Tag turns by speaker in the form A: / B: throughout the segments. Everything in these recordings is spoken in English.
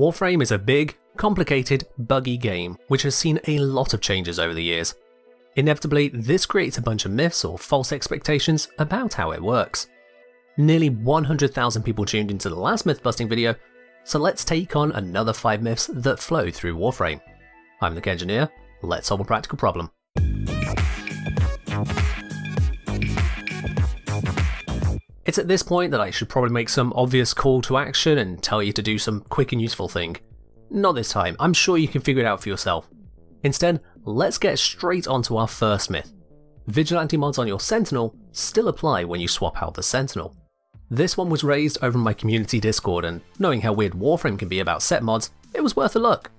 A: Warframe is a big, complicated, buggy game which has seen a lot of changes over the years. Inevitably, this creates a bunch of myths or false expectations about how it works. Nearly 100,000 people tuned into the last myth-busting video, so let's take on another 5 myths that flow through Warframe. I'm the Kengineer, let's solve a practical problem. It's at this point that I should probably make some obvious call to action and tell you to do some quick and useful thing. Not this time, I'm sure you can figure it out for yourself. Instead, let's get straight onto our first myth. Vigilante mods on your Sentinel still apply when you swap out the Sentinel. This one was raised over in my community Discord, and knowing how weird Warframe can be about set mods, it was worth a look.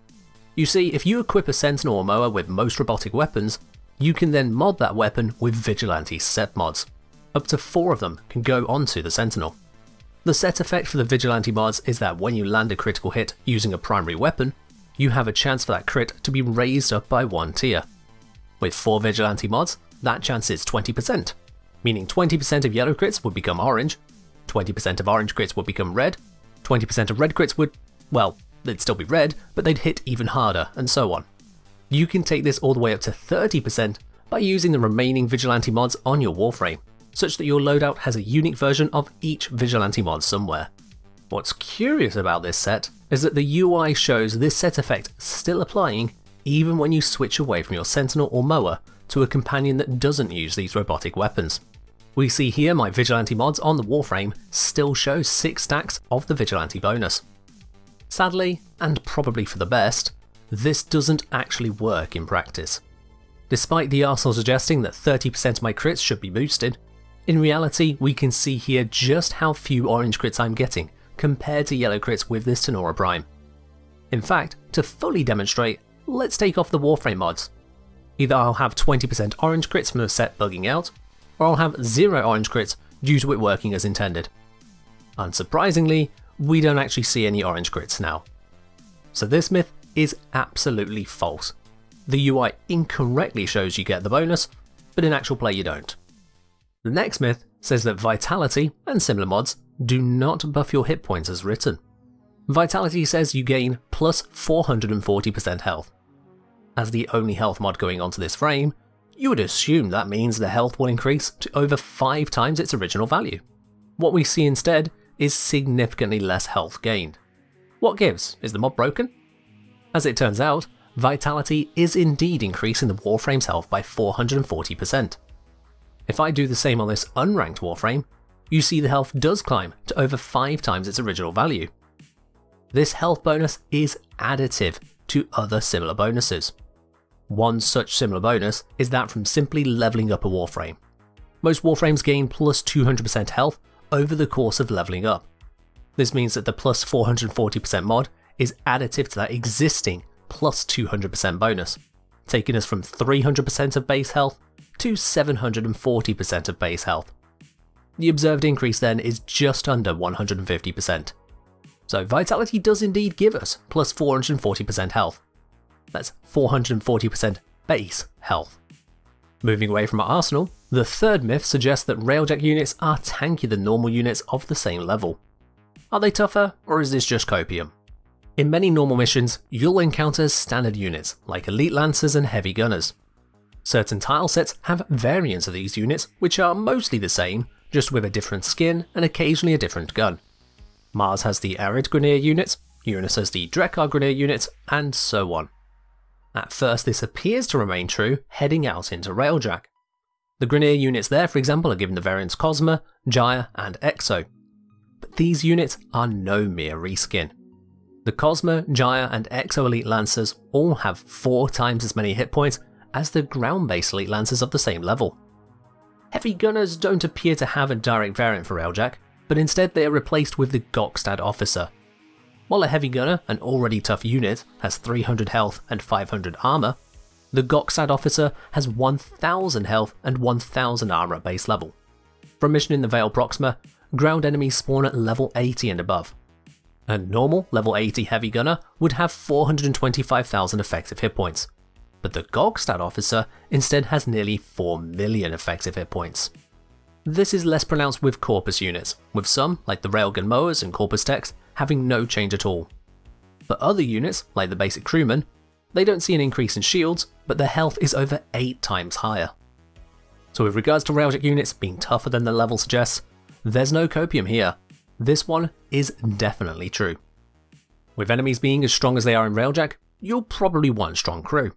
A: You see, if you equip a Sentinel or Moa with most robotic weapons, you can then mod that weapon with Vigilante set mods. Up to 4 of them can go onto the Sentinel. The set effect for the Vigilante mods is that when you land a critical hit using a primary weapon, you have a chance for that crit to be raised up by 1 tier. With 4 Vigilante mods, that chance is 20%, meaning 20% of yellow crits would become orange, 20% of orange crits would become red, 20% of red crits would, well, they'd still be red, but they'd hit even harder, and so on. You can take this all the way up to 30% by using the remaining Vigilante mods on your Warframe, such that your loadout has a unique version of each Vigilante mod somewhere. What's curious about this set is that the UI shows this set effect still applying even when you switch away from your Sentinel or Moa to a companion that doesn't use these robotic weapons. We see here my Vigilante mods on the Warframe still show 6 stacks of the Vigilante bonus. Sadly, and probably for the best, this doesn't actually work in practice. Despite the arsehole suggesting that 30% of my crits should be boosted, in reality we can see here just how few orange crits I'm getting compared to yellow crits with this Tenora Prime. In fact, to fully demonstrate, let's take off the Warframe mods. Either I'll have 20% orange crits from the set bugging out, or I'll have 0 orange crits due to it working as intended. Unsurprisingly, we don't actually see any orange crits now. So this myth is absolutely false. The UI incorrectly shows you get the bonus, but in actual play you don't. The next myth says that Vitality and similar mods do not buff your hit points as written. Vitality says you gain plus 440% health. As the only health mod going onto this frame, you would assume that means the health will increase to over 5 times its original value. What we see instead is significantly less health gained. What gives? Is the mod broken? As it turns out, Vitality is indeed increasing the Warframe's health by 440%. If I do the same on this unranked Warframe, you see the health does climb to over 5 times its original value. This health bonus is additive to other similar bonuses. One such similar bonus is that from simply leveling up a Warframe. Most Warframes gain plus 200% health over the course of leveling up. This means that the plus 440% mod is additive to that existing plus 200% bonus, taking us from 300% of base health to 740% of base health. The observed increase then is just under 150%. So Vitality does indeed give us plus 440% health. That's 440% base health. Moving away from our arsenal, the third myth suggests that Railjack units are tankier than normal units of the same level. Are they tougher, or is this just copium? In many normal missions, you'll encounter standard units like Elite Lancers and Heavy Gunners. Certain tile sets have variants of these units which are mostly the same, just with a different skin and occasionally a different gun. Mars has the Arid Grineer units, Uranus has the Drekar Grineer units, and so on. At first this appears to remain true heading out into Railjack. The Grineer units there, for example, are given the variants Cosma, Jaya, and Exo. But these units are no mere reskin. The Cosma, Jaya, and Exo Elite Lancers all have 4 times as many hit points as the ground-based Elite Lancers of the same level. Heavy Gunners don't appear to have a direct variant for Railjack, but instead they are replaced with the Gokstad Officer. While a Heavy Gunner, an already tough unit, has 300 health and 500 armor, the Gokstad Officer has 1000 health and 1000 armor at base level. For a mission in the Vale Proxima, ground enemies spawn at level 80 and above. A normal level 80 Heavy Gunner would have 425,000 effective hit points, but the Gokstad Officer instead has nearly 4 million effective hit points. This is less pronounced with Corpus units, with some, like the Railgun Mowers and Corpus Techs, having no change at all. but other units, like the basic crewman, they don't see an increase in shields, but their health is over 8 times higher. So with regards to Railjack units being tougher than the level suggests, there's no copium here. This one is definitely true. With enemies being as strong as they are in Railjack, you'll probably want strong crew.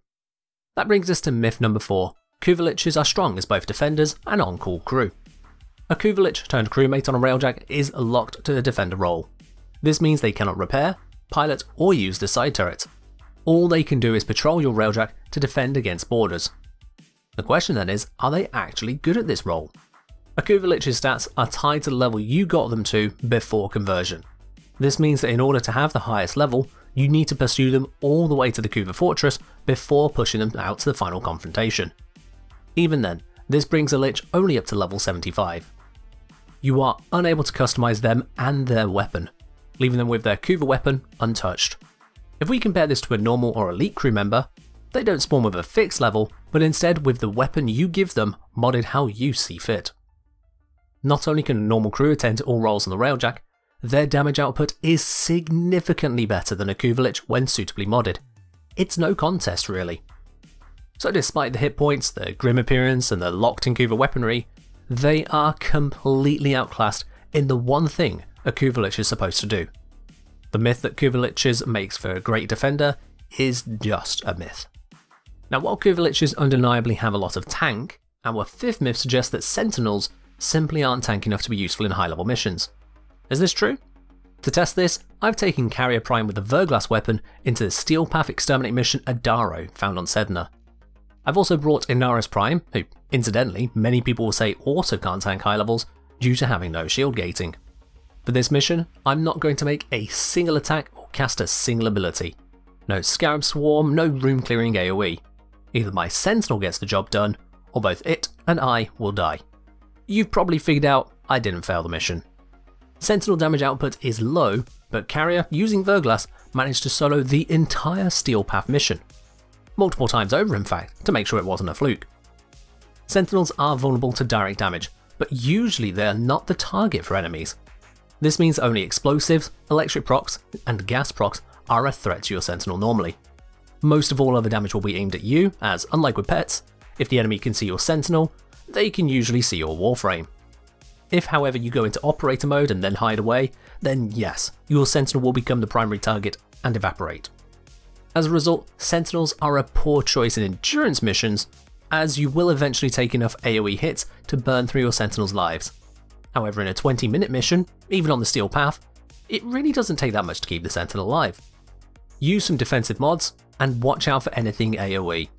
A: That brings us to myth number 4. Kuvaliches are strong as both defenders and on-call crew. A Kuvalich turned crewmate on a Railjack is locked to the defender role. This means they cannot repair, pilot or use the side turret. All they can do is patrol your Railjack to defend against boarders. The question then is, are they actually good at this role? A Kuvalich's stats are tied to the level you got them to before conversion. This means that in order to have the highest level, you need to pursue them all the way to the Kuva Fortress before pushing them out to the final confrontation. Even then, this brings a Lich only up to level 75. You are unable to customize them and their weapon, leaving them with their Kuva weapon untouched. If we compare this to a normal or elite crew member, they don't spawn with a fixed level, but instead with the weapon you give them modded how you see fit. Not only can a normal crew attend to all roles on the Railjack, their damage output is significantly better than a Kuvalich when suitably modded. It's no contest really. So despite the hit points, the grim appearance and the locked in Kuva weaponry, they are completely outclassed in the one thing a Kuvalich is supposed to do. The myth that Kuvaliches makes for a great defender is just a myth. Now while Kuvaliches undeniably have a lot of tank, our 5th myth suggests that Sentinels simply aren't tank enough to be useful in high level missions. Is this true? To test this, I've taken Carrier Prime with the Verglass weapon into the Steel Path Exterminate mission Adaro found on Sedna. I've also brought Inaris Prime, who incidentally many people will say also can't tank high levels due to having no shield gating. For this mission, I'm not going to make a single attack or cast a single ability. No Scarab Swarm, no room clearing AoE. Either my Sentinel gets the job done, or both it and I will die. You've probably figured out I didn't fail the mission. Sentinel damage output is low, but Carrier, using Verglass, managed to solo the entire Steel Path mission. Multiple times over in fact, to make sure it wasn't a fluke. Sentinels are vulnerable to direct damage, but usually they are not the target for enemies. This means only explosives, electric procs, and gas procs are a threat to your Sentinel normally. Most of all other damage will be aimed at you, as unlike with pets, if the enemy can see your Sentinel, they can usually see your Warframe. If however you go into operator mode and then hide away, then yes, your Sentinel will become the primary target and evaporate. As a result, Sentinels are a poor choice in endurance missions, as you will eventually take enough AoE hits to burn through your Sentinel's lives. However, in a 20-minute mission, even on the Steel Path, it really doesn't take that much to keep the Sentinel alive. Use some defensive mods, and watch out for anything AoE.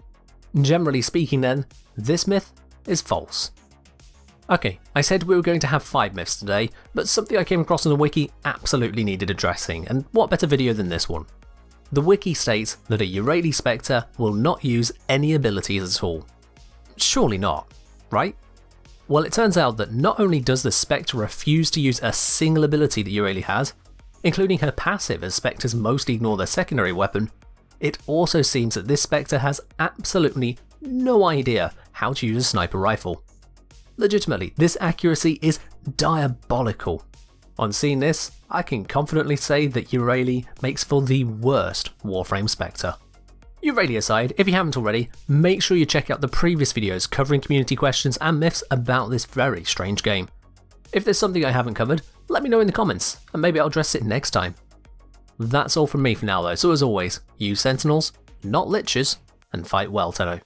A: Generally speaking then, this myth is false. Okay, I said we were going to have 5 myths today, but something I came across on the wiki absolutely needed addressing, and what better video than this one. The wiki states that a Yrali Spectre will not use any abilities at all. Surely not, right? Well, it turns out that not only does the Spectre refuse to use a single ability that Yrali has, including her passive as Spectres mostly ignore their secondary weapon, it also seems that this Spectre has absolutely no idea how to use a sniper rifle. Legitimately, this accuracy is diabolical. On seeing this, I can confidently say that Yrali makes for the worst Warframe Spectre. Yrali aside, if you haven't already, make sure you check out the previous videos covering community questions and myths about this very strange game. If there's something I haven't covered, let me know in the comments, and maybe I'll address it next time. That's all from me for now though, so as always, use Sentinels, not Liches, and fight well, Tenno.